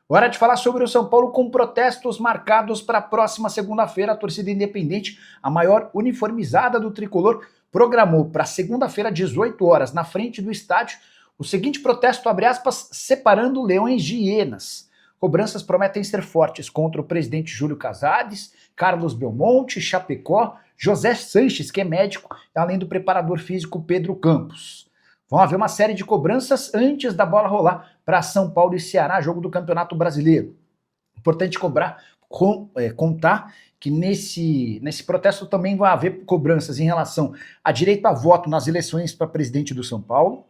Hora de falar sobre o São Paulo com protestos marcados para a próxima segunda-feira. A torcida independente, a maior uniformizada do tricolor, programou para segunda-feira, 18 horas, na frente do estádio, o seguinte protesto, abre aspas, separando leões de hienas. Cobranças prometem ser fortes contra o presidente Júlio Casares, Carlos Belmonte, Chapecó, José Sanches, que é médico, além do preparador físico Pedro Campos. Vão haver uma série de cobranças antes da bola rolar para São Paulo e Ceará, jogo do Campeonato Brasileiro. Importante contar que nesse protesto também vai haver cobranças em relação a direito a voto nas eleições para presidente do São Paulo,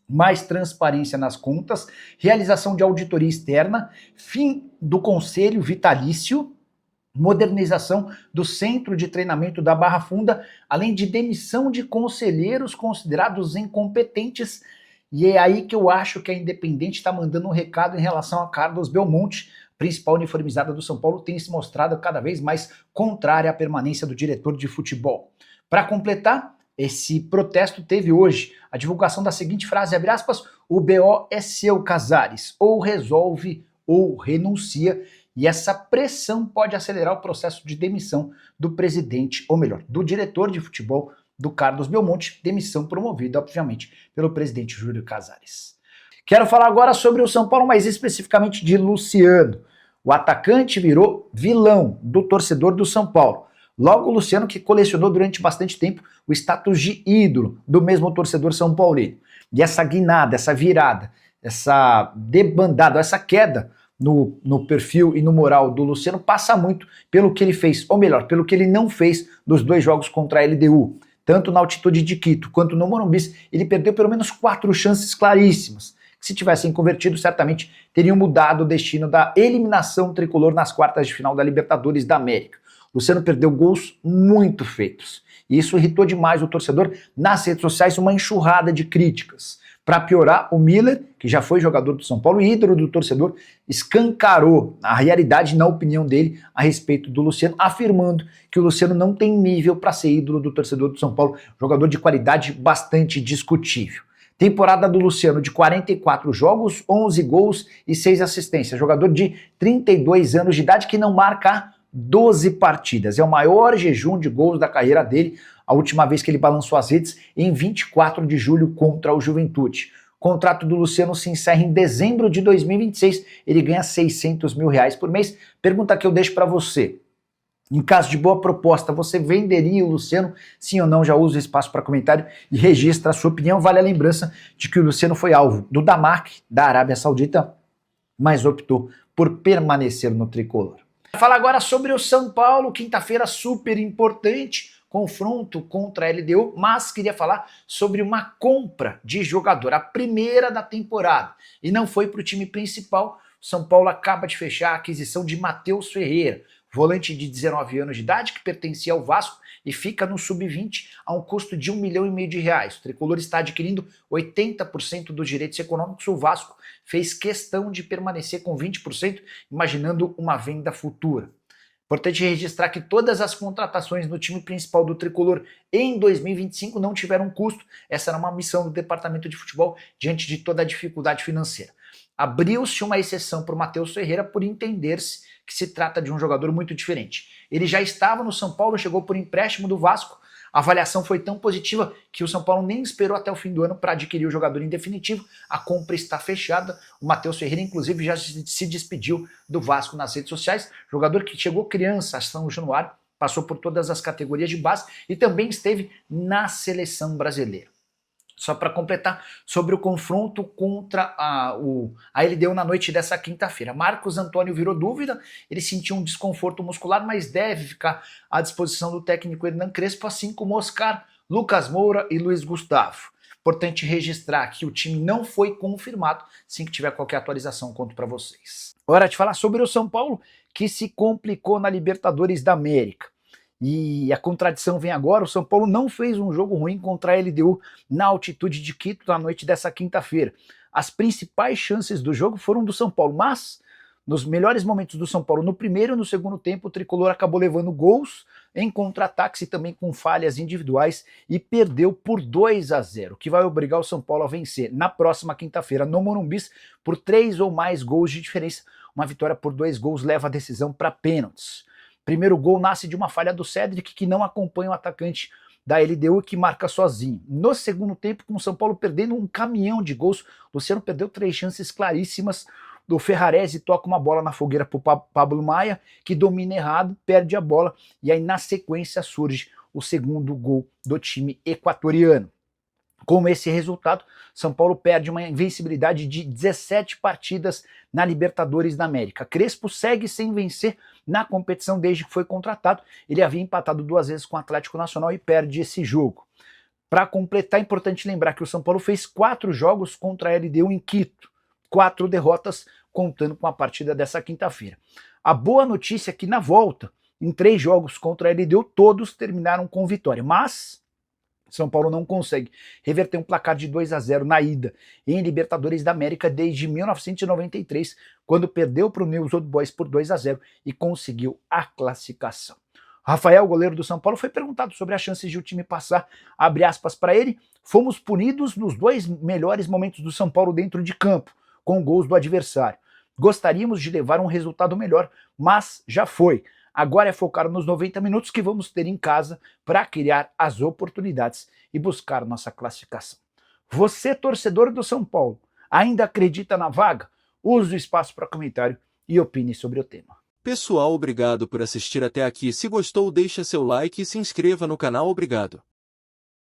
mais transparência nas contas, realização de auditoria externa, fim do conselho vitalício, modernização do centro de treinamento da Barra Funda, além de demissão de conselheiros considerados incompetentes. E é aí que eu acho que a Independente está mandando um recado em relação a Carlos Belmonte, principal uniformizada do São Paulo, tem se mostrado cada vez mais contrária à permanência do diretor de futebol. Para completar, esse protesto teve hoje a divulgação da seguinte frase, abre aspas, o BO é seu, Casares, ou resolve ou renuncia, e essa pressão pode acelerar o processo de demissão do presidente, ou melhor, do diretor de futebol do Carlos Belmonte, demissão promovida, obviamente, pelo presidente Júlio Casares. Quero falar agora sobre o São Paulo, mais especificamente de Luciano. O atacante virou vilão do torcedor do São Paulo. Logo, o Luciano, que colecionou durante bastante tempo o status de ídolo do mesmo torcedor são paulino. E essa guinada, essa virada, essa debandada, essa queda no perfil e no moral do Luciano passa muito pelo que ele fez, ou melhor, pelo que ele não fez nos dois jogos contra a LDU. Tanto na altitude de Quito quanto no Morumbi, ele perdeu pelo menos 4 chances claríssimas, que se tivessem convertido, certamente teriam mudado o destino da eliminação tricolor nas quartas de final da Libertadores da América. Luciano perdeu gols muito feitos, e isso irritou demais o torcedor. Nas redes sociais, uma enxurrada de críticas. Para piorar, o Miller, que já foi jogador do São Paulo e ídolo do torcedor, escancarou a realidade, na opinião dele, a respeito do Luciano, afirmando que o Luciano não tem nível para ser ídolo do torcedor do São Paulo, jogador de qualidade bastante discutível. Temporada do Luciano de 44 jogos, 11 gols e 6 assistências. Jogador de 32 anos de idade que não marca 12 partidas. É o maior jejum de gols da carreira dele, a última vez que ele balançou as redes em 24 de julho contra o Juventude. O contrato do Luciano se encerra em dezembro de 2026, ele ganha R$600 mil por mês. Pergunta que eu deixo para você. Em caso de boa proposta, você venderia o Luciano? Sim ou não? Já usa o espaço para comentário e registra a sua opinião. Vale a lembrança de que o Luciano foi alvo do Damak, da Arábia Saudita, mas optou por permanecer no tricolor. Fala agora sobre o São Paulo, quinta-feira super importante, confronto contra a LDU, mas queria falar sobre uma compra de jogador, a primeira da temporada, e não foi para o time principal. O São Paulo acaba de fechar a aquisição de Matheus Ferreira, volante de 19 anos de idade que pertencia ao Vasco e fica no sub-20 a um custo de R$1,5 milhão. O tricolor está adquirindo 80% dos direitos econômicos. O Vasco fez questão de permanecer com 20%, imaginando uma venda futura. Importante registrar que todas as contratações no time principal do tricolor em 2025 não tiveram custo. Essa era uma missão do departamento de futebol diante de toda a dificuldade financeira. Abriu-se uma exceção para o Matheus Ferreira por entender-se que se trata de um jogador muito diferente. Ele já estava no São Paulo, chegou por empréstimo do Vasco, a avaliação foi tão positiva que o São Paulo nem esperou até o fim do ano para adquirir o jogador em definitivo. A compra está fechada, o Matheus Ferreira inclusive já se despediu do Vasco nas redes sociais, jogador que chegou criança a São Januário, passou por todas as categorias de base e também esteve na seleção brasileira. Só para completar, sobre o confronto contra a LDU na noite dessa quinta-feira. Marcos Antônio virou dúvida, ele sentiu um desconforto muscular, mas deve ficar à disposição do técnico Hernan Crespo, assim como Oscar, Lucas Moura e Luiz Gustavo. Importante registrar que o time não foi confirmado. Assim que tiver qualquer atualização, conto para vocês. Hora de falar sobre o São Paulo, que se complicou na Libertadores da América. E a contradição vem agora, o São Paulo não fez um jogo ruim contra a LDU na altitude de Quito na noite dessa quinta-feira. As principais chances do jogo foram do São Paulo, mas Nos melhores momentos do São Paulo, no primeiro e no segundo tempo, o Tricolor acabou levando gols em contra-ataques e também com falhas individuais e perdeu por 2-0, que vai obrigar o São Paulo a vencer na próxima quinta-feira no Morumbi por 3 ou mais gols de diferença. Uma vitória por 2 gols leva a decisão para pênaltis. Primeiro gol nasce de uma falha do Cedric, que não acompanha o atacante da LDU, que marca sozinho. No segundo tempo, com o São Paulo perdendo um caminhão de gols, o Luciano perdeu 3 chances claríssimas. Do Ferrarese toca uma bola na fogueira para o Pablo Maia, que domina errado, perde a bola, e aí na sequência surge o segundo gol do time equatoriano. Com esse resultado, São Paulo perde uma invencibilidade de 17 partidas na Libertadores da América. Crespo segue sem vencer na competição desde que foi contratado. Ele havia empatado 2 vezes com o Atlético Nacional e perde esse jogo. Para completar, é importante lembrar que o São Paulo fez 4 jogos contra a LDU em Quito. 4 derrotas, contando com a partida dessa quinta-feira. A boa notícia é que na volta, em 3 jogos contra a LDU, todos terminaram com vitória. Mas São Paulo não consegue reverter um placar de 2-0 na ida em Libertadores da América desde 1993, quando perdeu para o News Old Boys por 2-0 e conseguiu a classificação. Rafael, goleiro do São Paulo, foi perguntado sobre as chances de o time passar, abre aspas para ele, fomos punidos nos 2 melhores momentos do São Paulo dentro de campo, com gols do adversário. Gostaríamos de levar um resultado melhor, mas já foi. Agora é focar nos 90 minutos que vamos ter em casa para criar as oportunidades e buscar nossa classificação. Você, torcedor do São Paulo, ainda acredita na vaga? Use o espaço para comentário e opine sobre o tema. Pessoal, obrigado por assistir até aqui. Se gostou, deixa seu like e se inscreva no canal. Obrigado.